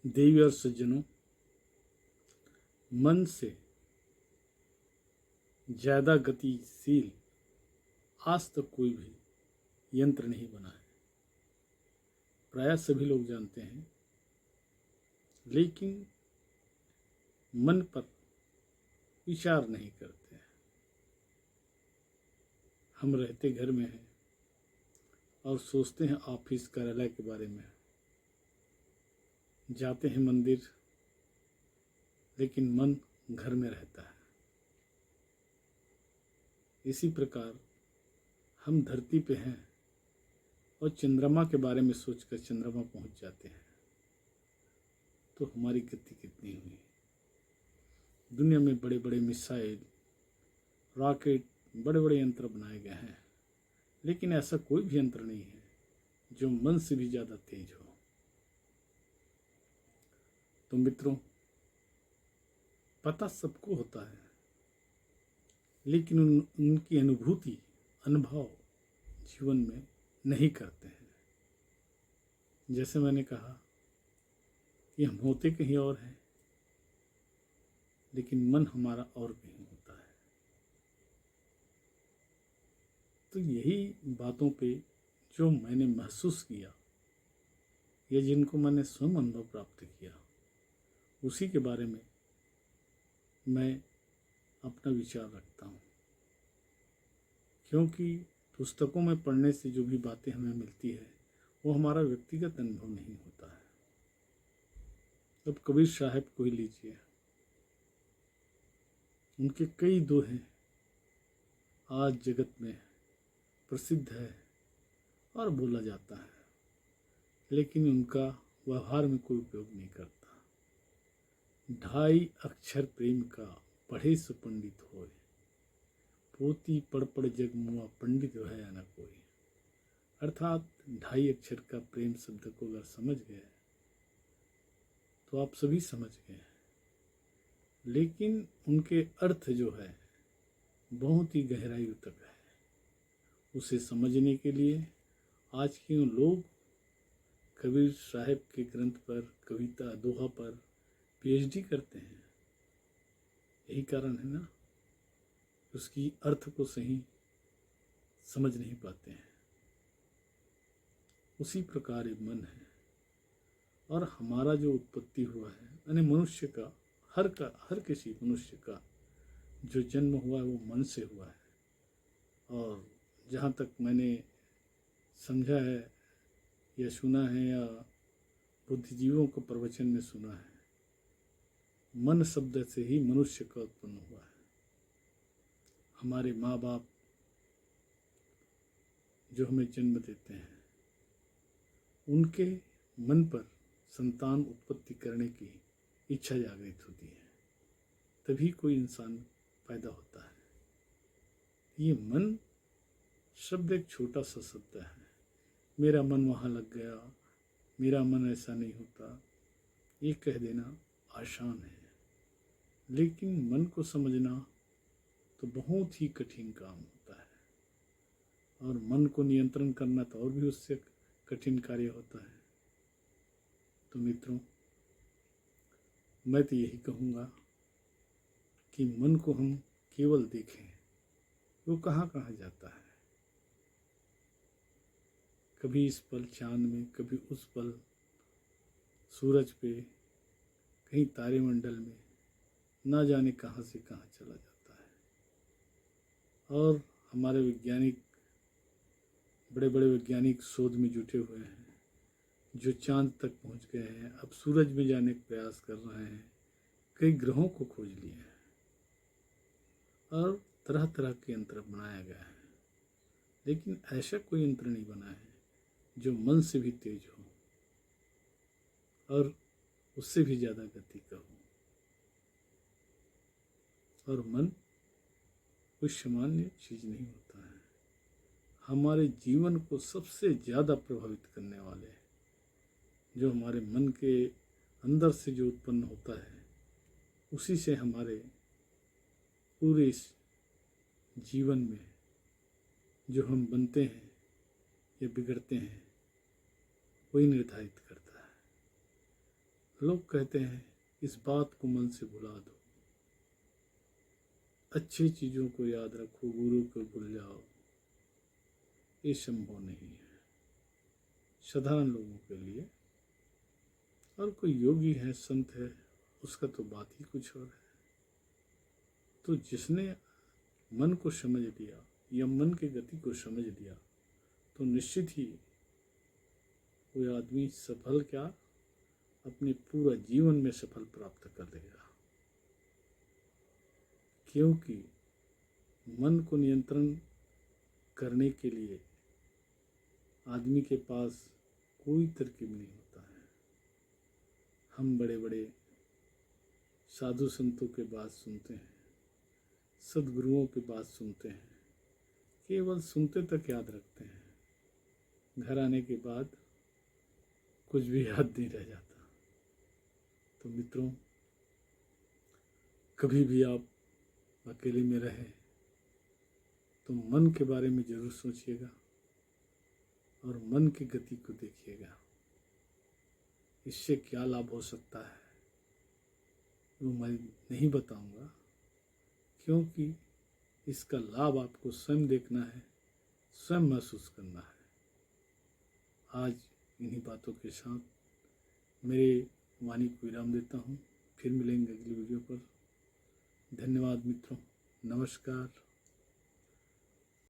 देवी और सज्जनों, मन से ज़्यादा गतिशील आज तक कोई भी यंत्र नहीं बना है। प्रायः सभी लोग जानते हैं, लेकिन मन पर विचार नहीं करते हैं। हम रहते घर में हैं और सोचते हैं ऑफिस कार्यालय के बारे में, जाते हैं मंदिर, लेकिन मन घर में रहता है। इसी प्रकार हम धरती पे हैं और चंद्रमा के बारे में सोचकर चंद्रमा पहुंच जाते हैं, तो हमारी गति कितनी हुई। दुनिया में बड़े बड़े मिसाइल, रॉकेट, बड़े बड़े यंत्र बनाए गए हैं, लेकिन ऐसा कोई भी यंत्र नहीं है जो मन से भी ज़्यादा तेज हो। तो मित्रों, पता सबको होता है, लेकिन उनकी अनुभूति, अनुभव जीवन में नहीं करते हैं। जैसे मैंने कहा कि हम होते कहीं और हैं, लेकिन मन हमारा और कहीं होता है। तो यही बातों पे जो मैंने महसूस किया या जिनको मैंने स्वयं अनुभव प्राप्त किया, उसी के बारे में मैं अपना विचार रखता हूँ। क्योंकि पुस्तकों में पढ़ने से जो भी बातें हमें मिलती है, वो हमारा व्यक्तिगत अनुभव नहीं होता है। अब कबीर साहब को ही लीजिए, उनके कई दोहे आज जगत में प्रसिद्ध है और बोला जाता है, लेकिन उनका व्यवहार में कोई उपयोग नहीं करता। 2.5 अक्षर प्रेम का पढ़े सो पंडित होए, पोती पढ़ पढ़ जग मुआ पंडित है न कोई। अर्थात 2.5 अक्षर का प्रेम शब्द को अगर समझ गए तो आप सभी समझ गए, लेकिन उनके अर्थ जो है बहुत ही गहराई तक है। उसे समझने के लिए आज के लोग कबीर साहब के ग्रंथ पर, कविता, दोहा पर पीएचडी करते हैं। यही कारण है ना, उसकी अर्थ को सही समझ नहीं पाते हैं। उसी प्रकार एक मन है, और हमारा जो उत्पत्ति हुआ है, यानी मनुष्य का, हर किसी मनुष्य का जो जन्म हुआ है वो मन से हुआ है। और जहाँ तक मैंने समझा है या सुना है या बुद्धिजीवियों को प्रवचन में सुना है, मन शब्द से ही मनुष्य का उत्पन्न हुआ है। हमारे माँ बाप जो हमें जन्म देते हैं, उनके मन पर संतान उत्पत्ति करने की इच्छा जागृत होती है, तभी कोई इंसान पैदा होता है। ये मन शब्द एक छोटा सा शब्द है। मेरा मन वहाँ लग गया, मेरा मन ऐसा नहीं होता, ये कह देना आसान है, लेकिन मन को समझना तो बहुत ही कठिन काम होता है। और मन को नियंत्रण करना तो और भी उससे कठिन कार्य होता है। तो मित्रों, मैं तो यही कहूँगा कि मन को हम केवल देखें, वो कहाँ कहाँ जाता है। कभी इस पल चाँद में, कभी उस पल सूरज पे, कहीं तारेमंडल में, ना जाने कहाँ से कहाँ चला जाता है। और हमारे वैज्ञानिक, बड़े बड़े वैज्ञानिक शोध में जुटे हुए हैं, जो चाँद तक पहुँच गए हैं, अब सूरज में जाने का प्रयास कर रहे हैं, कई ग्रहों को खोज लिए हैं, और तरह तरह के यंत्र बनाया गया है। लेकिन ऐसा कोई यंत्र नहीं बना है जो मन से भी तेज हो और उससे भी ज़्यादा गति का हो। और मन कोई सामान्य चीज़ नहीं होता है। हमारे जीवन को सबसे ज़्यादा प्रभावित करने वाले, जो हमारे मन के अंदर से जो उत्पन्न होता है, उसी से हमारे पूरे इस जीवन में जो हम बनते हैं या बिगड़ते हैं, वही निर्धारित करता है। लोग कहते हैं इस बात को मन से भुला दो, अच्छी चीज़ों को याद रखो, बुरों को भूल जाओ। ये संभव नहीं है साधारण लोगों के लिए। और कोई योगी है, संत है, उसका तो बात ही कुछ और है। तो जिसने मन को समझ लिया या मन की गति को समझ लिया तो निश्चित ही कोई आदमी सफल क्या, अपने पूरा जीवन में सफल प्राप्त कर लेगा। क्योंकि मन को नियंत्रण करने के लिए आदमी के पास कोई तरकीब नहीं होता है। हम बड़े बड़े साधु संतों के बात सुनते हैं, सदगुरुओं की बात सुनते हैं, केवल सुनते तक याद रखते हैं, घर आने के बाद कुछ भी याद नहीं रह जाता। तो मित्रों, कभी भी आप अकेले में रहें तो मन के बारे में ज़रूर सोचिएगा और मन की गति को देखिएगा। इससे क्या लाभ हो सकता है वो मैं नहीं बताऊंगा, क्योंकि इसका लाभ आपको स्वयं देखना है, स्वयं महसूस करना है। आज इन्हीं बातों के साथ मेरे वाणी को विराम देता हूँ। फिर मिलेंगे अगली वीडियो पर। धन्यवाद मित्रों, नमस्कार।